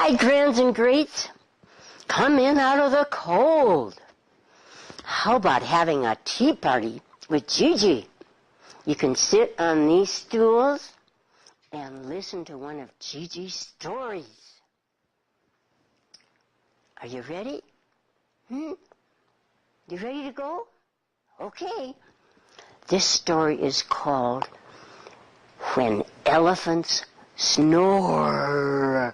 Hi, grands and greats. Come in out of the cold. How about having a tea party with Gigi? You can sit on these stools and listen to one of Gigi's stories. Are you ready? You ready to go? Okay. This story is called When Elephants Snore.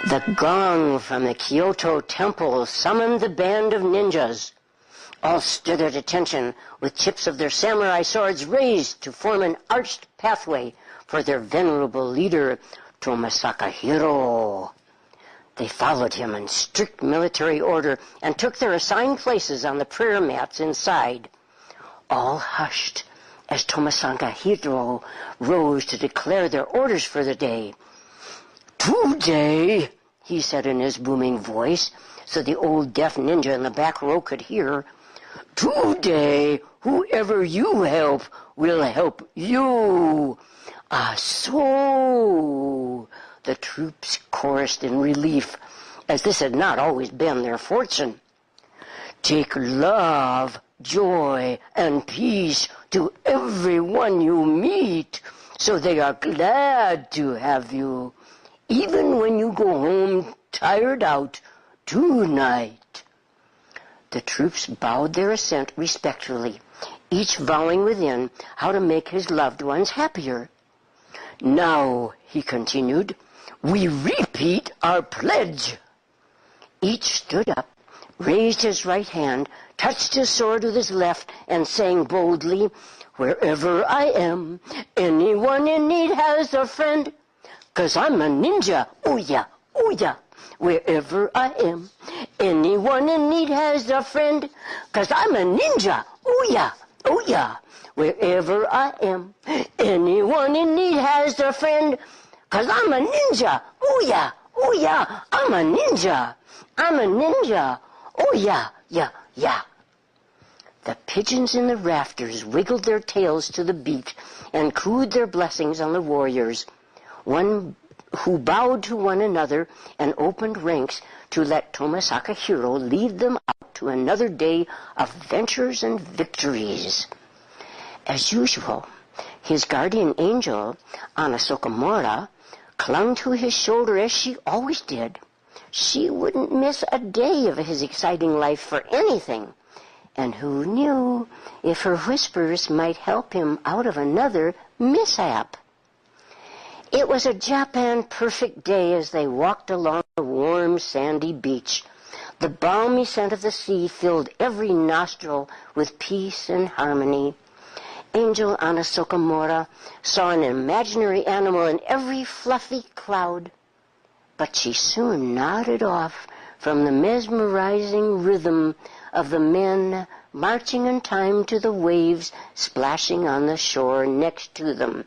The gong from the Kyoto temple summoned the band of ninjas. All stood at attention, with tips of their samurai swords raised to form an arched pathway for their venerable leader, Tomisaka Hiro. They followed him in strict military order and took their assigned places on the prayer mats inside. All hushed as Tomisaka Hiro rose to declare their orders for the day. "Today," he said in his booming voice, so the old deaf ninja in the back row could hear, "Today, whoever you help will help you." "Ah, so," the troops chorused in relief, as this had not always been their fortune. "Take love, joy, and peace to everyone you meet, so they are glad to have you, even when you go home tired out tonight." The troops bowed their assent respectfully, each vowing within how to make his loved ones happier. "Now," he continued, "we repeat our pledge." Each stood up, raised his right hand, touched his sword with his left, and sang boldly, "Wherever I am, anyone in need has a friend. 'Cause I'm a ninja, oh yeah, oh yeah. Wherever I am, anyone in need has a friend. 'Cause I'm a ninja, oh yeah, oh yeah. Wherever I am, anyone in need has a friend. 'Cause I'm a ninja, oh yeah, oh yeah. I'm a ninja, I'm a ninja, oh yeah, yeah, yeah." The pigeons in the rafters wiggled their tails to the beat and cooed their blessings on the warriors, who bowed to one another and opened ranks to let Tomisaka Hiro lead them out to another day of ventures and victories. As usual, his guardian angel, Anna Sokamura, clung to his shoulder as she always did. She wouldn't miss a day of his exciting life for anything, and who knew if her whispers might help him out of another mishap. It was a Japan-perfect day as they walked along the warm, sandy beach. The balmy scent of the sea filled every nostril with peace and harmony. Angel Anna Sokamura saw an imaginary animal in every fluffy cloud, but she soon nodded off from the mesmerizing rhythm of the men marching in time to the waves splashing on the shore next to them.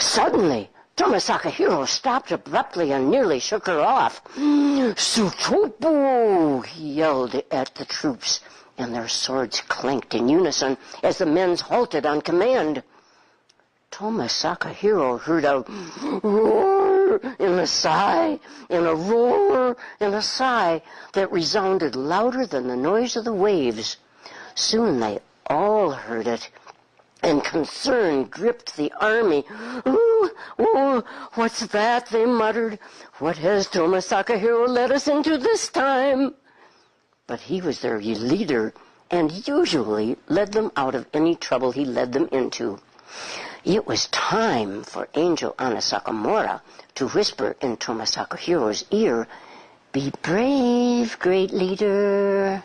Suddenly, Tomisaka Hiro stopped abruptly and nearly shook her off. "Sutopo!" he yelled at the troops, and their swords clanked in unison as the men halted on command. Tomisaka Hiro heard a roar and a sigh, and a roar and a sigh that resounded louder than the noise of the waves. Soon they all heard it, and concern gripped the army. Oh, what's that?" they muttered. "What has Tomisaka Hiro led us into this time?" But he was their leader, and usually led them out of any trouble he led them into. It was time for Angel Anna Sokamura to whisper in Tomisaka Hiro's ear, "Be brave, great leader."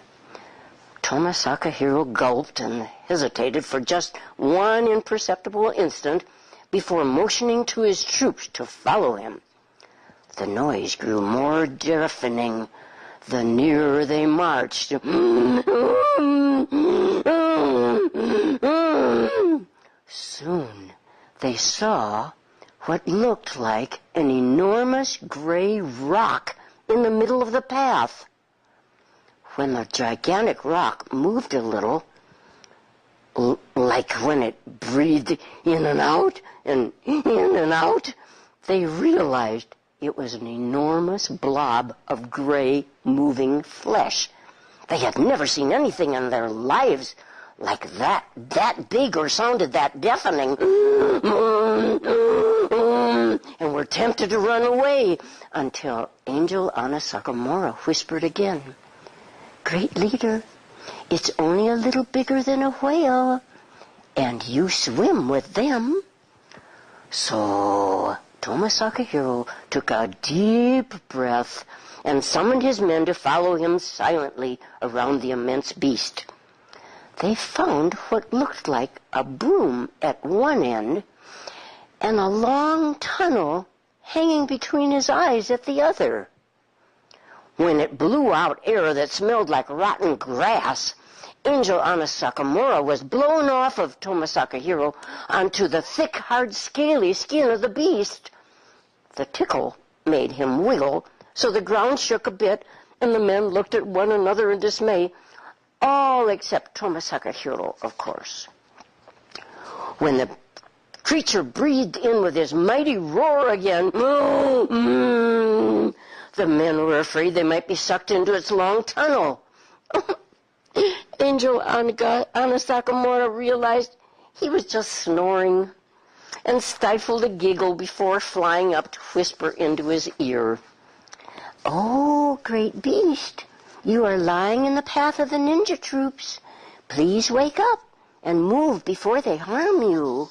Tomisaka Hiro gulped and hesitated for just one imperceptible instant before motioning to his troops to follow him. The noise grew more deafening the nearer they marched. Soon they saw what looked like an enormous gray rock in the middle of the path. When the gigantic rock moved a little, like when it breathed in and out, and in and out, they realized it was an enormous blob of gray, moving flesh. They had never seen anything in their lives like that big or sounded that deafening, and were tempted to run away until Angel Anna Sakamura whispered again, "Great leader, it's only a little bigger than a whale, and you swim with them." So Tomisaka Hiro took a deep breath and summoned his men to follow him silently around the immense beast. They found what looked like a broom at one end and a long tunnel hanging between his eyes at the other. When it blew out air that smelled like rotten grass, Angel Anna Sakamura was blown off of Tomisaka Hiro onto the thick, hard, scaly skin of the beast. The tickle made him wiggle, so the ground shook a bit, and the men looked at one another in dismay, all except Tomisaka Hiro, of course. When the creature breathed in with his mighty roar again, the men were afraid they might be sucked into its long tunnel. Angel Anna Sakamura realized he was just snoring and stifled a giggle before flying up to whisper into his ear, "Oh, great beast, you are lying in the path of the ninja troops. Please wake up and move before they harm you."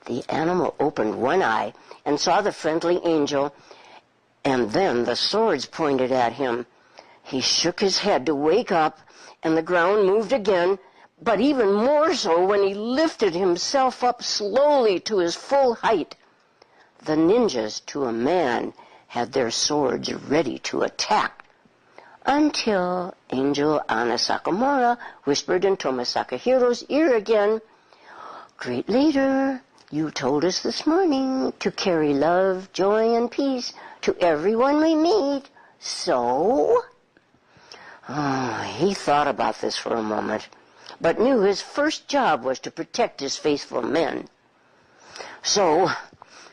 The animal opened one eye and saw the friendly angel, and then the swords pointed at him. He shook his head to wake up, and the ground moved again, but even more so when he lifted himself up slowly to his full height. The ninjas, to a man, had their swords ready to attack, until Angel Anna Sakamura whispered in Tomisaka Hiro's ear again, "Great leader, you told us this morning to carry love, joy, and peace to everyone we meet. So?" He thought about this for a moment, but knew his first job was to protect his faithful men. So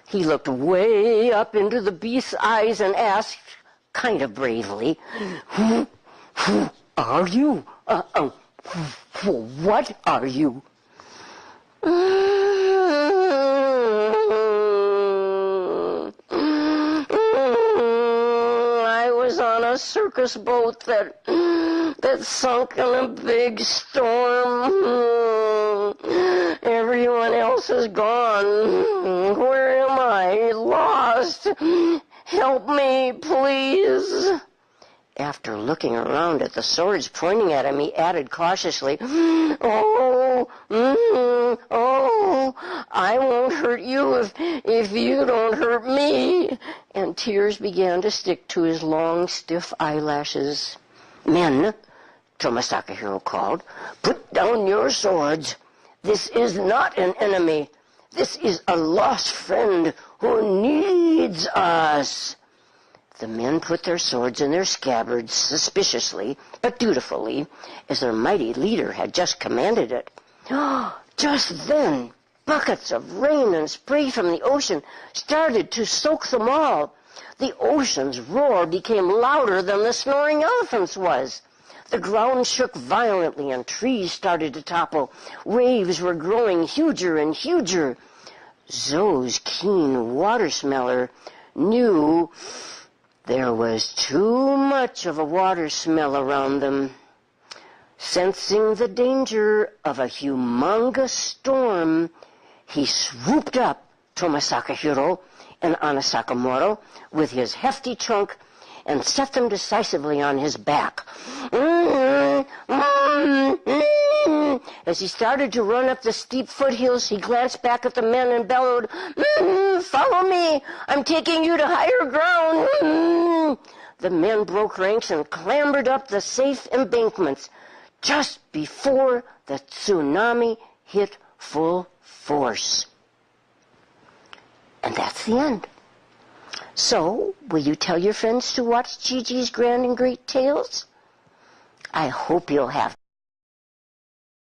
he looked way up into the beast's eyes and asked, kind of bravely, Who are you? What are you?" "I was on a circus boat that sunk in a big storm. Everyone else is gone. Where am I? Lost. Help me, please." After looking around at the swords pointing at him, he added cautiously, "Oh, I won't hurt you if you don't hurt me." And tears began to stick to his long, stiff eyelashes. "Men," Tomisaka Hiro called, "put down your swords. This is not an enemy. This is a lost friend who needs us." The men put their swords in their scabbards suspiciously, but dutifully, as their mighty leader had just commanded it. Just then, buckets of rain and spray from the ocean started to soak them all. The ocean's roar became louder than the snoring elephant's was. The ground shook violently and trees started to topple. Waves were growing huger and huger. Zoe's keen water smeller knew there was too much of a water smell around them. Sensing the danger of a humongous storm, he swooped up Tomisaka Hiro and Anna Sakamura with his hefty trunk and set them decisively on his back. As he started to run up the steep foothills, he glanced back at the men and bellowed, "Follow me! I'm taking you to higher ground!" The men broke ranks and clambered up the safe embankments just before the tsunami hit full force. And that's the end. So, will you tell your friends to watch Gigi's Grand and Great Tales? I hope you'll have